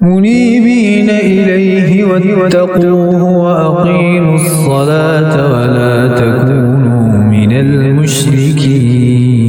منيبين إليه واتقوه وأقيموا الصلاة ولا تكونوا من المشركين.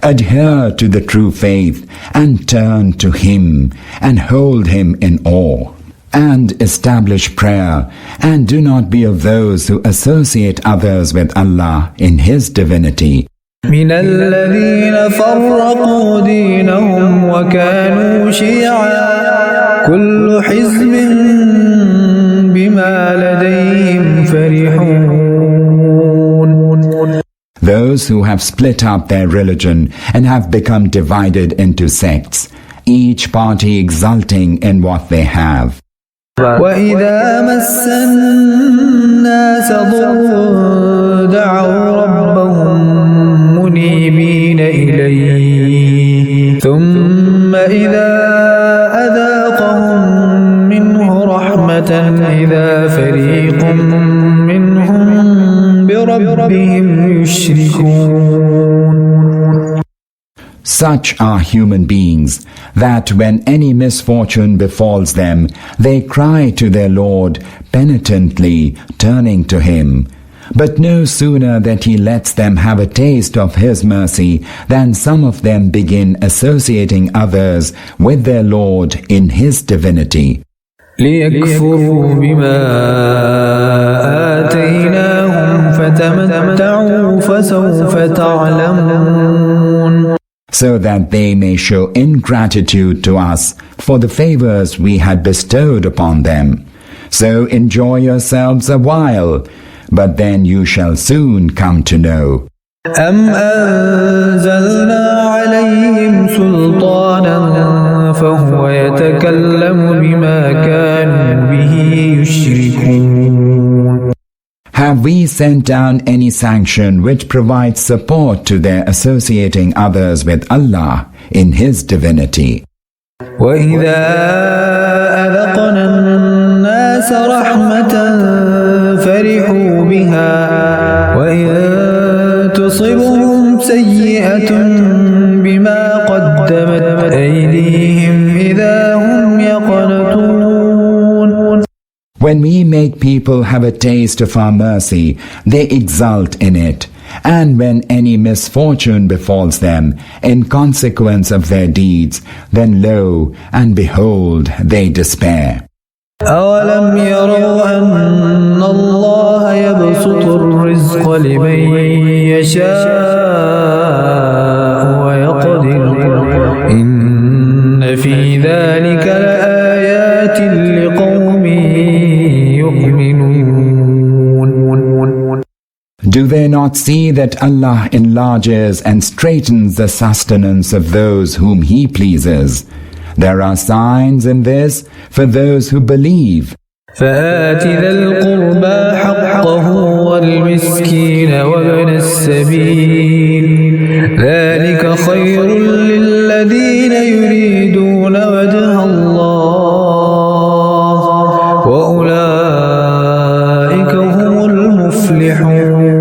Adhere to the true faith and turn to Him and hold Him in awe. And establish prayer and do not be of those who associate others with Allah in His divinity. من الذين فرقوا دينهم وكانوا شيعا كل حزب بما لديهم فرحون. Those who have split up their religion and have become divided into sects, each party exulting in what they have. وَإِذَا مَسَّ النَّاسَ ضُرٌّ دَعَوْا رَبَّهُم مُنِيبِينَ إِلَيْهِ ثُمَّ إِذَا أَذَاقَهُم مِّنْهُ رَحْمَةً إِذَا فَرِيقٌ مِّنْهُم بِرَبِّهِمْ يُشْرِكُونَ. Such are human beings, that when any misfortune befalls them, they cry to their Lord, penitently turning to Him. But no sooner that He lets them have a taste of His mercy than some of them begin associating others with their Lord in His divinity. لِيَكْفُرُوا بِمَا آتَيْنَاهُمْ فَتَمَتَّعُوا فَسَوْفَ تَعْلَمُونَ. So that they may show ingratitude to us for the favors we had bestowed upon them. So enjoy yourselves a while, but then you shall soon come to know. أَمْ أَنزَلْنَا عَلَيْهِمْ سُلْطَانًا فَهُوَ يَتَكَلَّمُ بِمَا كَانُوا بِهِ يُشْرِكُونَ. Have we sent down any sanction which provides support to their associating others with Allah in His divinity? وَإِذَا أَذَقْنَا النَّاسَ رَحْمَةً فَرِحُوا بِهَا وَإِن تُصِبْهُمْ سَيِّئَةٌ بِمَا قَدَّمَتْ أَيْدِيهِمْ إِذَا هُمْ يَقْنَطُونَ. When we make people have a taste of our mercy, they exult in it. And when any misfortune befalls them in consequence of their deeds, then lo and behold, they despair. أَوَلَمْ يَرَوْا أَنَّ اللَّهَ يَبْسُطُ الرِّزْقَ لِمَن يَشَاءُ وَيَقْدِرُ إِنَّ فِي ذَلِكَ لَآيَاتٍ لِقَوْمٍ يُؤْمِنُونَ. Do they not see that Allah enlarges and straightens the sustenance of those whom He pleases? There are signs in this for those who believe. فآت ذا القربى حقه والمسكين وابن السبيل ذلك خير للذين يريدون وجه الله وأولئك هم المفلحون.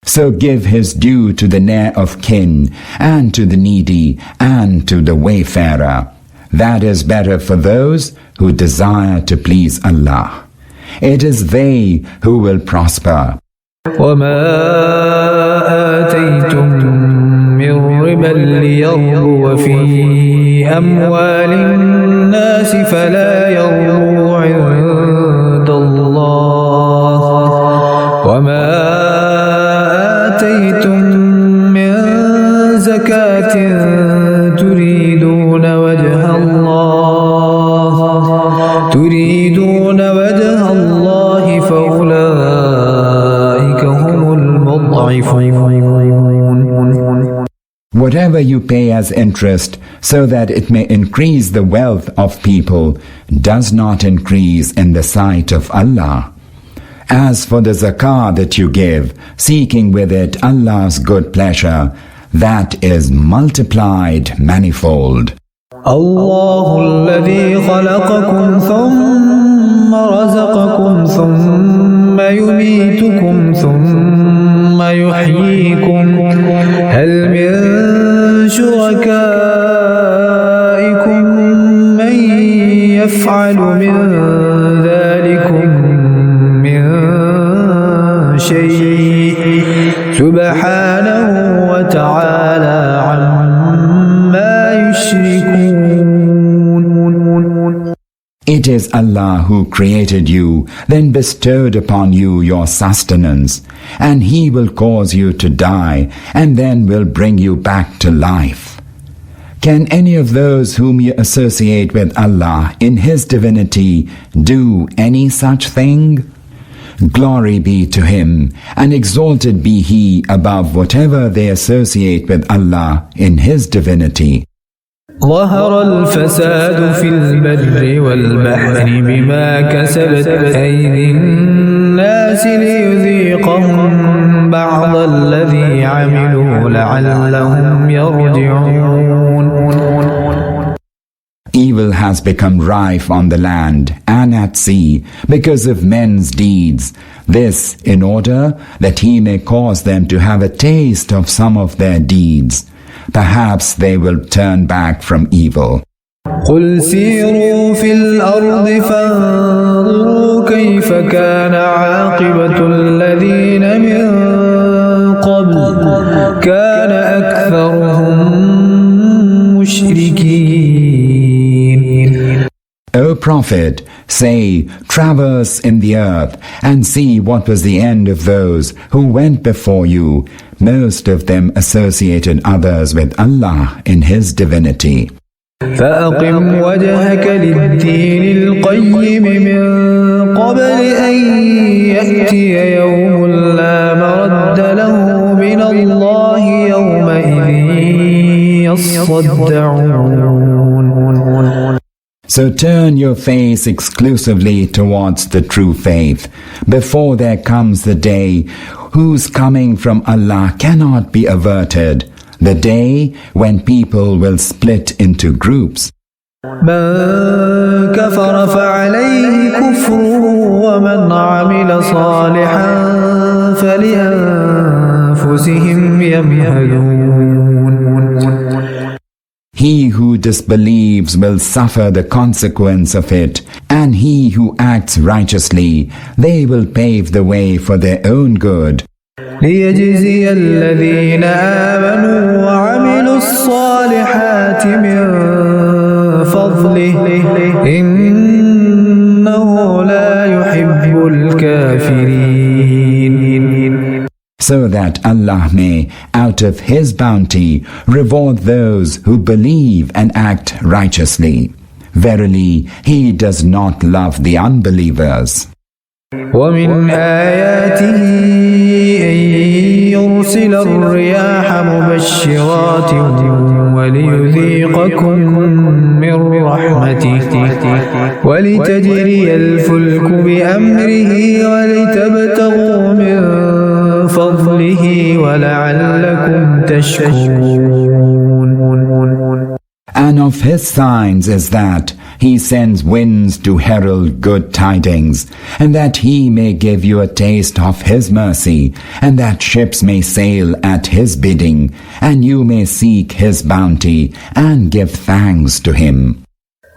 So give his due to the near of kin, and to the needy, and to the wayfarer. That is better for those who desire to please Allah. It is they who will prosper. وَمَا آتَيْتُم مِّن رِّبًا لِّيَرْبُوَ فِي أَمْوَالِ النَّاسِ فَلَا يَرْبُو عِندَ اللَّهِ وَمَا آتَيْتُم مِّن زَكَاةٍ تُرِيدُونَ وَجْهَ اللَّهِ فَأُولَئِكَ هُمُ الْمُضْعِفُونَ. Whatever you pay as interest so that it may increase the wealth of people does not increase in the sight of Allah. As for the zakah that you give, seeking with it Allah's good pleasure, that is multiplied manifold. الله الذي خلقكم ثم رزقكم ثم يميتكم ثم يحييكم هل من شركائكم يفعل من ذلكم من شيء سبحانه وتعالى عما يشركون. It is Allah who created you, then bestowed upon you your sustenance, and He will cause you to die, and then will bring you back to life. Can any of those whom you associate with Allah in His divinity do any such thing? Glory be to Him, and exalted be He above whatever they associate with Allah in His divinity. ظهر الفساد في البر والبحر بما كسبت أيدي الناس ليذيقهم بعض الذي عملوا لعلهم يرجعون. Evil has become rife on the land and at sea because of men's deeds. This in order that He may cause them to have a taste of some of their deeds. Perhaps they will turn back from evil. قل سيروا في الأرض فانظروا كيف كان عاقبة الذين من قبل كان أكثرهم مشركين. O Prophet, say, traverse in the earth and see what was the end of those who went before you. Most of them associated others with Allah in His divinity. فأقم وجهك للدين القيم من قبل أن يأتي يوم لا مرد له من الله يومئذ يصدعون. So turn your face exclusively towards the true faith, before there comes the day whose coming from Allah cannot be averted, the day when people will split into groups. من كفر فعليه كفره ومن عمل صالحا فلأنفسهم يمهدون. He who disbelieves will suffer the consequence of it, and he who acts righteously, they will pave the way for their own good. ليجزي الذين آمنوا وعملوا الصالحات من فضله إنه لا يحب الكافرين. So that Allah may, out of His bounty, reward those who believe and act righteously. Verily, He does not love the unbelievers. ومن آياته أن يرسل الرياح مبشرات وليذيقكم من رحمته ولتجري الفلك بأمره ولتبتغوا من فضله ولعلكم تشكرون. And of His signs is that He sends winds to herald good tidings, and that He may give you a taste of His mercy, and that ships may sail at His bidding, and you may seek His bounty and give thanks to Him.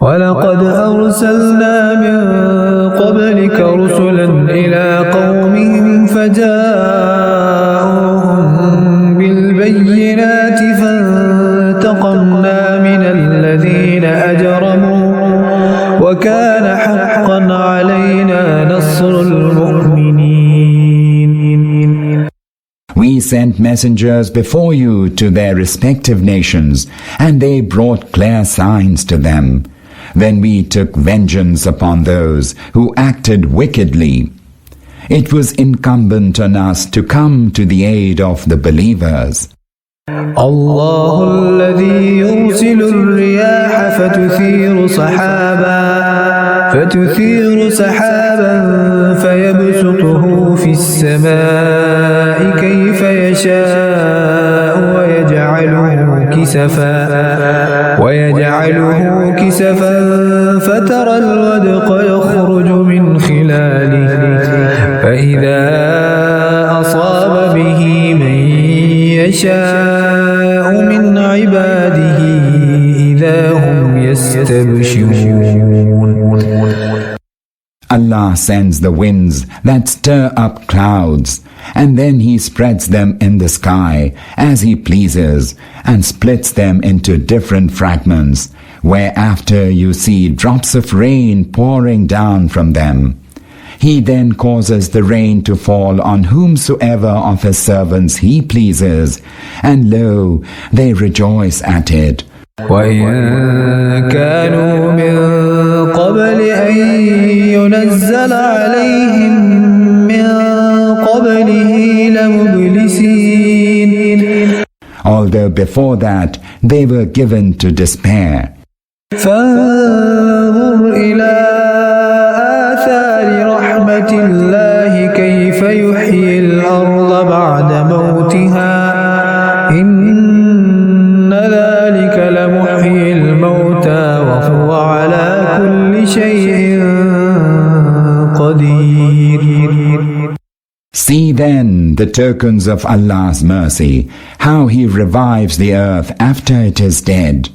ولقد أرسلنا من قبلك رسلا إلى قومهم فجاءوهم بالبينات فانتقمنا من الذين أجرموا وكان حقا علينا نصر المؤمنين. We sent messengers before you to their respective nations, and they brought clear signs to them. Then we took vengeance upon those who acted wickedly. It was incumbent on us to come to the aid of the believers. الله الذي يرسل الرياح فتثير سحابا فيبسطه في السماء كيف يشاء ويجعله كسفا فترى الودق يخرج من خلاله فإذا أصاب به من يشاء من عباده إذا هم يستبشرون. Allah sends the winds that stir up clouds, and then He spreads them in the sky as He pleases and splits them into different fragments, whereafter you see drops of rain pouring down from them. He then causes the rain to fall on whomsoever of His servants He pleases, and lo, they rejoice at it. وَإِن كَانُوا مِن قَبْلِ أَن يُنَزَّلَ عَلَيْهِم مِّن قَبْلِهِ لَمُبْلِسِينَ. Although before that they were given to despair. فانظر إلى آثار رحمة الله كيف يحيي الأرض بعد موتها إن ذلك لمحيي الموتى وهو على كل شيء قدير. See then the tokens of Allah's mercy, how He revives the earth after it is dead.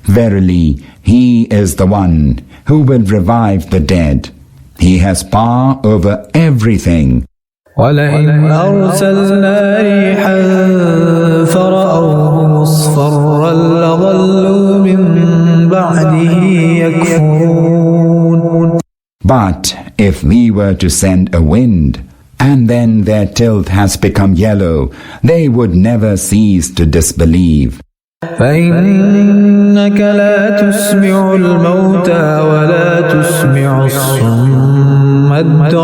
Verily, He is the one who will revive the dead. He has power over everything. وَلَئِنْ أَرْسَلْنَا رِيحًا فَرَأَوْهُ مُصْفَرًّا لَظَلُّوا مِنْ بَعْدِهِ يَكْفُرُونَ. But if we were to send a wind, and then their tilth has become yellow, they would never cease to disbelieve. فإنك لا تسمع الموتى ولا تسمع الصم الدعاء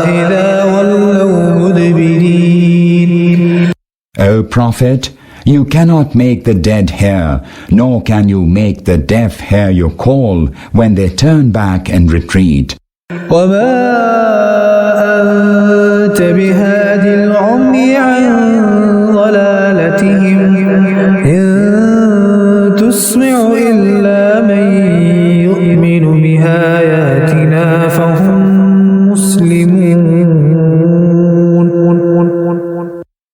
إذا ولوا مدبرين. O Prophet, you cannot make the dead hear, nor can you make the deaf hear your call when they turn back and retreat. وما أنت بهاد العمي عن ضلالتهم إن تسمع إلا من يؤمن بآياتنا فهم مسلمون.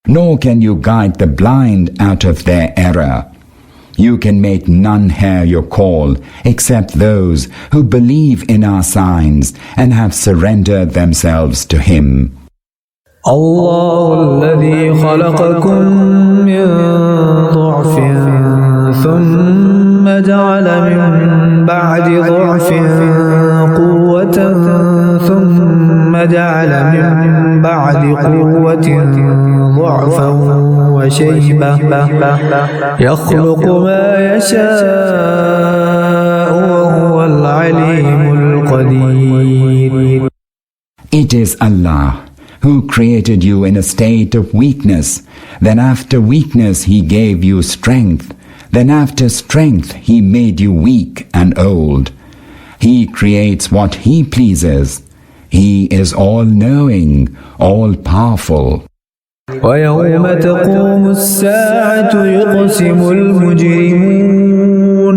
Nor can you guide the blind out of their error. You can make none hear your call except those who believe in our signs and have surrendered themselves to Him. الله الذي خلقكم من ضعف ثم جعل من بعد ضعف قوة ثم جعل من بعد قوة ضعفا وشيبة يخلق ما يشاء وهو العليم القدير. It is Allah who created you in a state of weakness. Then after weakness He gave you strength. Then after strength He made you weak and old. He creates what He pleases. He is all-knowing, all-powerful. ويوم تقوم الساعة يقسم المجرمون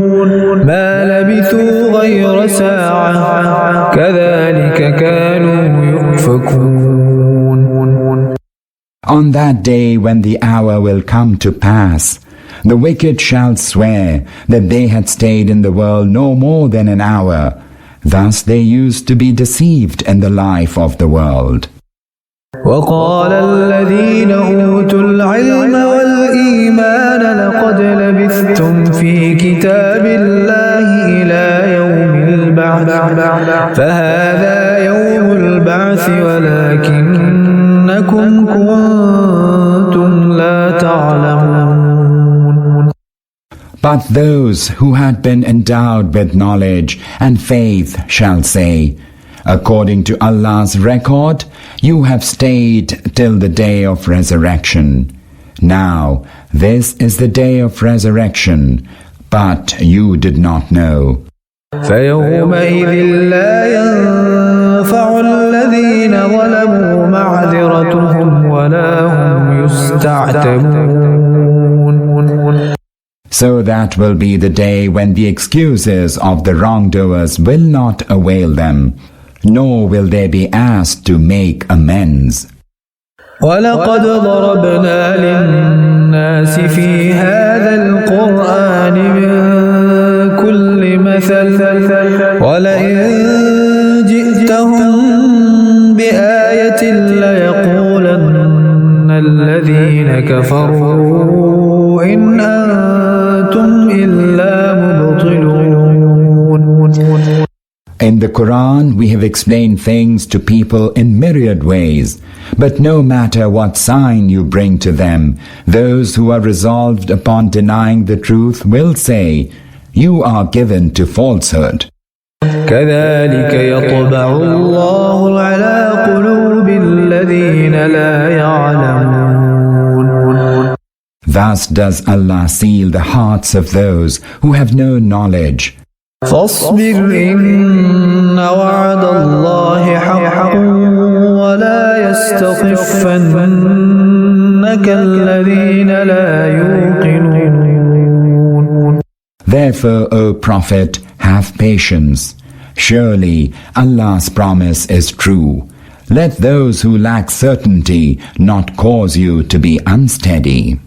ما لبثوا غير ساعة كذلك كانوا يؤفكون. On that day when the hour will come to pass, the wicked shall swear that they had stayed in the world no more than an hour. Thus they used to be deceived in the life of the world. وقال الذين أوتوا العلم والإيمان لقد لبثتم في كتاب الله إلى يوم البعث فهذا يوم البعث ولكنكم كنتم لا تعلمون. But those who had been endowed with knowledge and faith shall say, according to Allah's record, you have stayed till the day of resurrection. Now, this is the day of resurrection, but you did not know. فيومئذ لا ينفع الذين ظلموا معذرتهم ولا هم يستعتبون. So that will be the day when the excuses of the wrongdoers will not avail them, nor will they be asked to make amends. وَلَقَدْ ضَرَبْنَا لِلنَّاسِ فِي هَذَا الْقُرْآنِ مِنْ كُلِّ مثل ولئن جئتهم بآية ليقولن الذين كفروا إن أنتم إلا مبطلون. In the Quran, we have explained things to people in myriad ways. But no matter what sign you bring to them, those who are resolved upon denying the truth will say, "You are given to falsehood." كذلك يطبع الله على قلوب الذين لا يعلمون. Thus does Allah seal the hearts of those who have no knowledge. فاصبر إن وعد الله حق ولا يستخفنك الذين لا يوقنون. Therefore, O Prophet, have patience. Surely Allah's promise is true. Let those who lack certainty not cause you to be unsteady.